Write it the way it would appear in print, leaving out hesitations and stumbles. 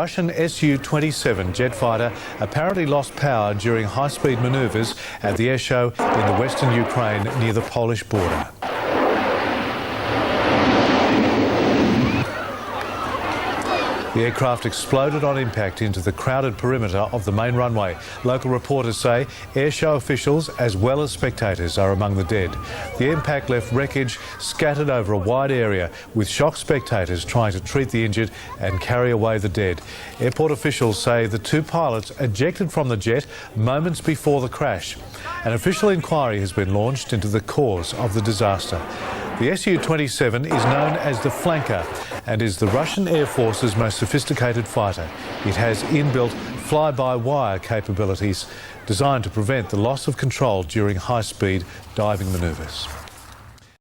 Russian Su27 jet fighter apparently lost power during high-speed manoeuvres at the Airshow in the western Ukraine near the Polish border. The aircraft exploded on impact into the crowded perimeter of the main runway. Local reporters say airshow officials as well as spectators are among the dead. The impact left wreckage scattered over a wide area, with shocked spectators trying to treat the injured and carry away the dead. Airport officials say the two pilots ejected from the jet moments before the crash. An official inquiry has been launched into the cause of the disaster. The Su27 is known as the Flanker and is the Russian Air Force's most sophisticated fighter. It has inbuilt fly-by-wire capabilities designed to prevent the loss of control during high-speed diving manoeuvres.